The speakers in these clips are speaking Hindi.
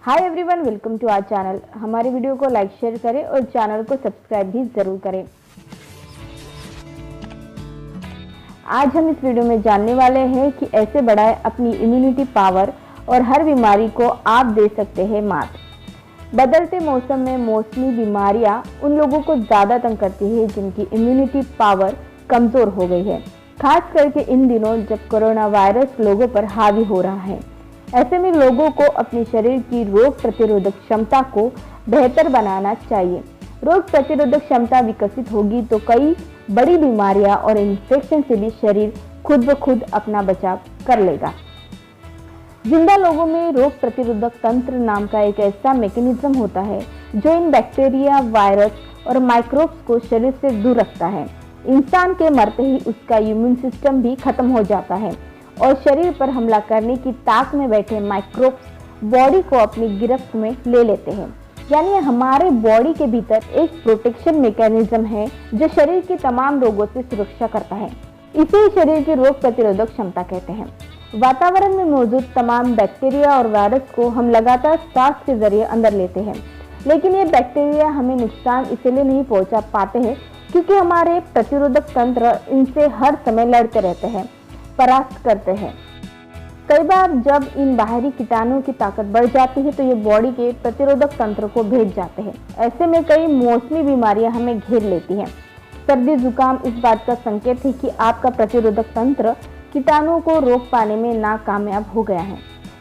Hi everyone, welcome to our channel. हमारे वीडियो को लाइक शेयर करें और चैनल को सब्सक्राइब भी जरूर करें। आज हम इस वीडियो में जानने वाले हैं कि ऐसे बढ़ाएं अपनी इम्यूनिटी पावर और हर बीमारी को आप दे सकते हैं मात। बदलते मौसम में मौसमी बीमारियां उन लोगों को ज़्यादा तंग करती है जिनकी इम्यूनिटी पावर कमज़ोर हो गई है, खास करके इन दिनों जब कोरोना वायरस लोगों पर हावी हो रहा है। ऐसे में लोगों को अपने शरीर की रोग प्रतिरोधक क्षमता को बेहतर बनाना चाहिए। रोग प्रतिरोधक क्षमता विकसित होगी तो कई बड़ी बीमारियां और इन्फेक्शन से भी शरीर खुद ब खुद अपना बचाव कर लेगा। जिंदा लोगों में रोग प्रतिरोधक तंत्र नाम का एक ऐसा मैकेनिज्म होता है जो इन बैक्टीरिया, वायरस और माइक्रोब्स को शरीर से दूर रखता है। इंसान के मरते ही उसका इम्यून सिस्टम भी खत्म हो जाता है और शरीर पर हमला करने की ताक में बैठे माइक्रोब्स बॉडी को अपनी गिरफ्त में ले लेते हैं। यानी हमारे बॉडी के भीतर एक प्रोटेक्शन मैकेनिज्म है जो शरीर की तमाम रोगों से सुरक्षा करता है। इसे शरीर की रोग प्रतिरोधक क्षमता कहते हैं। वातावरण में मौजूद तमाम बैक्टीरिया और वायरस को हम लगातार सांस के जरिए अंदर लेते हैं, लेकिन ये बैक्टीरिया हमें नुकसान इसलिए नहीं पहुंचा पाते हैं क्योंकि हमारे प्रतिरोधक तंत्र इनसे हर समय लड़ते रहते हैं, परास्त करते हैं। कई बार जब इन बाहरी कीटाणुओं की ताकत बढ़ जाती है तो ये बॉडी के प्रतिरोधक तंत्र को भेज जाते हैं। ऐसे में कई मौसमी बीमारियां हमें घेर लेती हैं। सर्दी जुकाम इस बात का संकेत है कि आपका प्रतिरोधक तंत्र कीटाणुओं को रोक पाने में नाकामयाब हो गया है।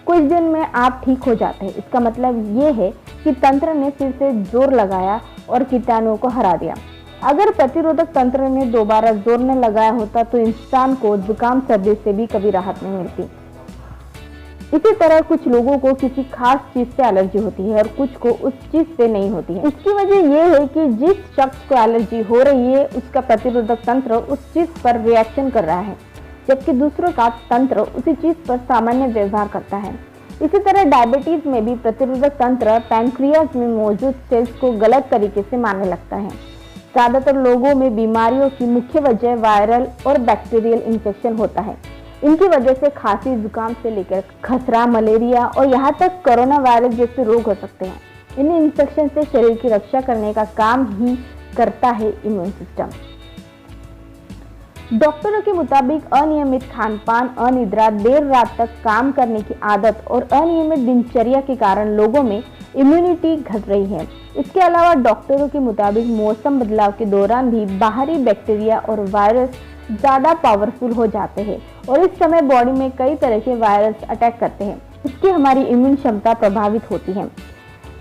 कुछ दिन में आप ठीक हो जाते हैं। इसका मतलब ये है कि तंत्र ने फिर से जोर लगाया और कीटाणुओं को हरा दिया। अगर प्रतिरोधक तंत्र ने दोबारा जोर न लगाया होता तो इंसान को जुकाम सर्दी से भी कभी राहत नहीं मिलती। इसी तरह कुछ लोगों को किसी खास चीज से एलर्जी होती है और कुछ को उस चीज से नहीं होती है। इसकी वजह यह है कि जिस शख्स को एलर्जी हो रही है उसका प्रतिरोधक तंत्र उस चीज पर रिएक्शन कर रहा है, जबकि दूसरों का तंत्र उसी चीज पर सामान्य व्यवहार करता है। इसी तरह डायबिटीज में भी प्रतिरोधक तंत्र पैंक्रियाज में मौजूद सेल्स को गलत तरीके से मारने लगता है। ज़्यादातर लोगों में बीमारियों की मुख्य वजह वायरल और बैक्टीरियल इन्फेक्शन होता है। इनकी वजह से खांसी, जुकाम से लेकर खसरा, मलेरिया और यहाँ तक कोरोना वायरस जैसे रोग हो सकते हैं। इन इन्फेक्शन से शरीर की रक्षा करने का काम ही करता है इम्यून सिस्टम। डॉक्टरों के मुताबिक अनियमित खान-पान, अनिद्रा, देर रात तक काम करने की आदत और अनियमित दिनचर्या के कारण लोगों में इम्यूनिटी घट रही है। इसके अलावा डॉक्टरों के मुताबिक मौसम बदलाव के दौरान भी बाहरी बैक्टीरिया और वायरस ज़्यादा पावरफुल हो जाते हैं और इस समय बॉडी में कई तरह के वायरस अटैक करते हैं। इससे हमारी इम्यून क्षमता प्रभावित होती है।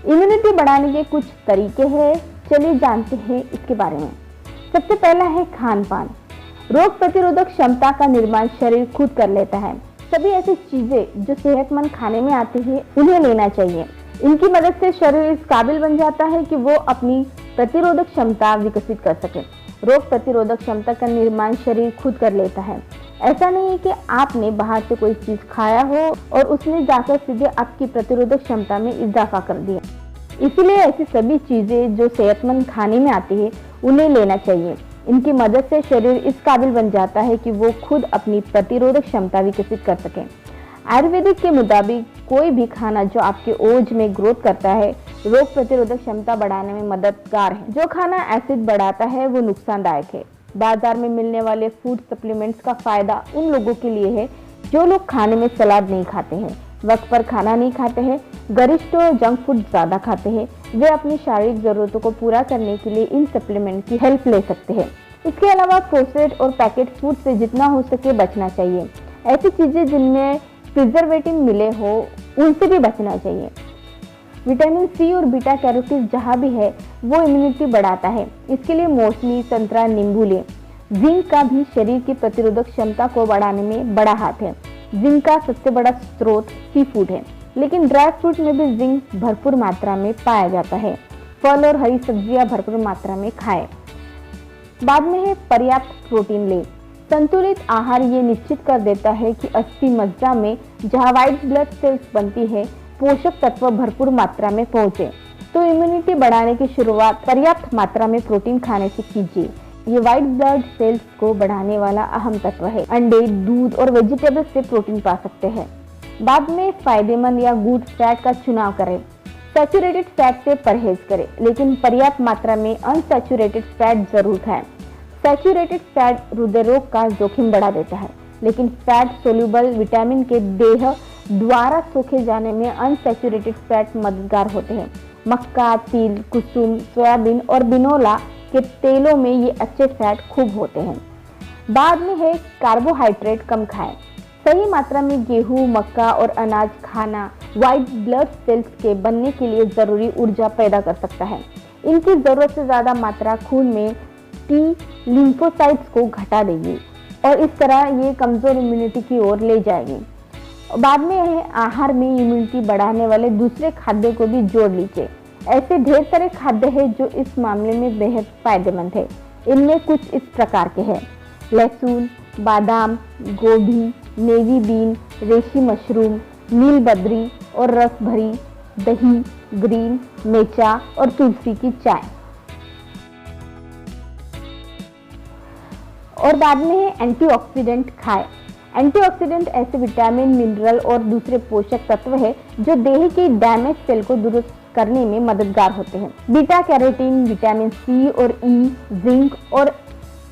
इम्यूनिटी बढ़ाने के कुछ तरीके हैं, चलिए जानते हैं इसके बारे में। सबसे पहला है खान पान। रोग प्रतिरोधक क्षमता का निर्माण शरीर खुद कर लेता है। सभी ऐसी चीजें जो सेहतमंद खाने में आती है उन्हें लेना चाहिए। इनकी मदद से शरीर इस काबिल बन जाता है कि वो अपनी प्रतिरोधक क्षमता विकसित कर सके। रोग प्रतिरोधक क्षमता का निर्माण शरीर खुद कर लेता है। ऐसा नहीं है कि आपने बाहर से कोई चीज खाया हो और उसने जाकर सीधे आपकी प्रतिरोधक क्षमता में इजाफा कर दिया। इसीलिए ऐसी सभी चीजें जो सेहतमंद खाने में आती है उन्हें लेना चाहिए। इनकी मदद से शरीर इस काबिल बन जाता है कि वो खुद अपनी प्रतिरोधक क्षमता विकसित कर सके। आयुर्वेदिक के मुताबिक कोई भी खाना जो आपके ओज में ग्रोथ करता है रोग प्रतिरोधक क्षमता बढ़ाने में मददगार है। जो खाना एसिड बढ़ाता है वो नुकसानदायक है। बाजार में मिलने वाले फूड सप्लीमेंट्स का फायदा उन लोगों के लिए है जो लोग खाने में सलाद नहीं खाते हैं, वक्त पर खाना नहीं खाते हैं, गरिष्ठ और जंक फूड ज़्यादा खाते हैं। वे अपनी शारीरिक ज़रूरतों को पूरा करने के लिए इन सप्लीमेंट की हेल्प ले सकते हैं। इसके अलावा प्रोसेस्ड और पैकेट फूड से जितना हो सके बचना चाहिए। ऐसी चीज़ें जिनमें प्रिजर्वेटिव मिले हो उनसे भी बचना चाहिए। विटामिन सी और बीटा कैरोटीन जहाँ भी है वो इम्यूनिटी बढ़ाता है। इसके लिए मौसमी, संतरा, नींबू लें। जिंक का भी शरीर की प्रतिरोधक क्षमता को बढ़ाने में बड़ा हाथ है। जिंक का सबसे बड़ा स्रोत सी फूड है, लेकिन ड्राई फ्रूट में भी जिंक भरपूर मात्रा में पाया जाता है। फल और हरी सब्जियां भरपूर मात्रा में खाएं। बाद में है पर्याप्त प्रोटीन लें। संतुलित आहार ये निश्चित कर देता है कि अस्थि मज्जा में जहाँ व्हाइट ब्लड सेल्स बनती है पोषक तत्व भरपूर मात्रा में पहुँचे। तो इम्यूनिटी बढ़ाने की शुरुआत पर्याप्त मात्रा में प्रोटीन खाने से कीजिए। ये व्हाइट ब्लड सेल्स को बढ़ाने वाला अहम तत्व है। अंडे, दूध और वेजिटेबल्स से प्रोटीन पा सकते हैं। बाद में फायदेमंद या गुड फैट का चुनाव करें। सैचुरेटेड फैट से परहेज करें, लेकिन पर्याप्त मात्रा में अनसैचुरेटेड फैट जरूर खाएं। सैचुरेटेड फैट हृदय रोग का जोखिम बढ़ा देता है, लेकिन फैट सोल्यूबल विटामिन के देह द्वारा सोखे जाने में अनसैचुरेटेड फैट मददगार होते हैं। मक्का, तिल, कुसुम, सोयाबीन और बिनोला के तेलों में ये अच्छे फैट खूब होते हैं। बाद में है कार्बोहाइड्रेट कम खाएं। सही मात्रा में गेहूं, मक्का और अनाज खाना व्हाइट ब्लड सेल्स के बनने के लिए जरूरी ऊर्जा पैदा कर सकता है। इनकी जरूरत से ज्यादा मात्रा खून में टी लिम्फोसाइट्स को घटा देगी और इस तरह ये कमजोर इम्यूनिटी की ओर ले जाएगी। बाद में है आहार में इम्यूनिटी बढ़ाने वाले दूसरे खाद्य को भी जोड़ लीजिए। ऐसे ढेर सारे खाद्य हैं जो इस मामले में बेहद फायदेमंद है। इनमें कुछ इस प्रकार के हैं: लहसुन, बादाम, गोभी, नेवी बीन, रेशी मशरूम, नील बद्री और रस भरी दही, ग्रीन, मेचा और तुलसी की चाय। और बाद में है एंटीऑक्सीडेंट खाएं। एंटीऑक्सीडेंट ऐसे विटामिन, मिनरल और दूसरे पोषक तत्व है जो देह की डैमेज सेल को दुरुस्त करने में मददगार होते हैं। बीटा कैरोटीन, विटामिन सी और ई, जिंक और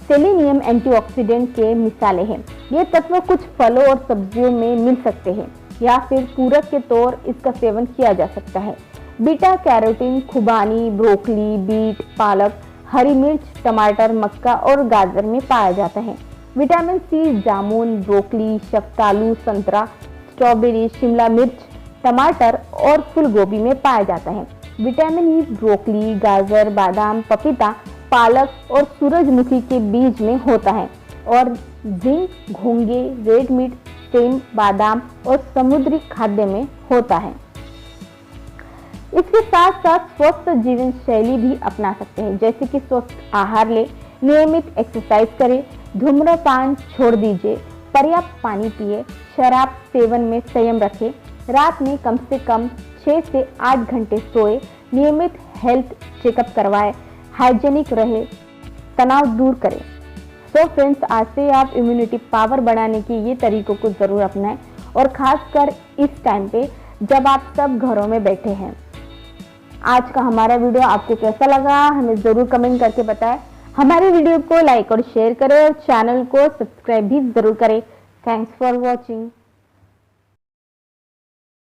सेलेनियम एंटीऑक्सीडेंट के मिसालें हैं। ये तत्व कुछ फलों और सब्जियों में मिल सकते हैं या फिर पूरक के तौर इसका सेवन किया जा सकता है। बीटा कैरोटीन खुबानी, ब्रोकली, बीट, पालक, हरी मिर्च, टमाटर, मक्का और गाजर में पाया जाता है। विटामिन सी जामुन, ब्रोकली, शफ्तालू, संतरा, स्ट्रॉबेरी, शिमला मिर्च, टमाटर और फूलगोभी में पाया जाता है। विटामिन ई ब्रोकली, गाजर, बादाम, पपीता, पालक और सूरजमुखी के बीज में होता है। और जिंक घोंगे, रेड मीट, सेम, बादाम और समुद्री खाद्य में होता है। इसके साथ साथ स्वस्थ जीवन शैली भी अपना सकते हैं, जैसे कि स्वस्थ आहार ले, नियमित एक्सरसाइज करें, धूम्रपान छोड़ दीजिए, पर्याप्त पानी पिए, शराब सेवन में संयम रखें, रात में कम से कम 6 से 8 घंटे सोए, नियमित हेल्थ चेकअप करवाएं, हाइजेनिक रहे, तनाव दूर करें। सो फ्रेंड्स, आज से आप इम्यूनिटी पावर बढ़ाने के ये तरीकों को ज़रूर अपनाएं और ख़ासकर इस टाइम पे जब आप सब घरों में बैठे हैं। आज का हमारा वीडियो आपको कैसा लगा हमें ज़रूर कमेंट करके बताएं। हमारे वीडियो को लाइक और शेयर करें और चैनल को सब्सक्राइब भी ज़रूर करें। Thanks for watching.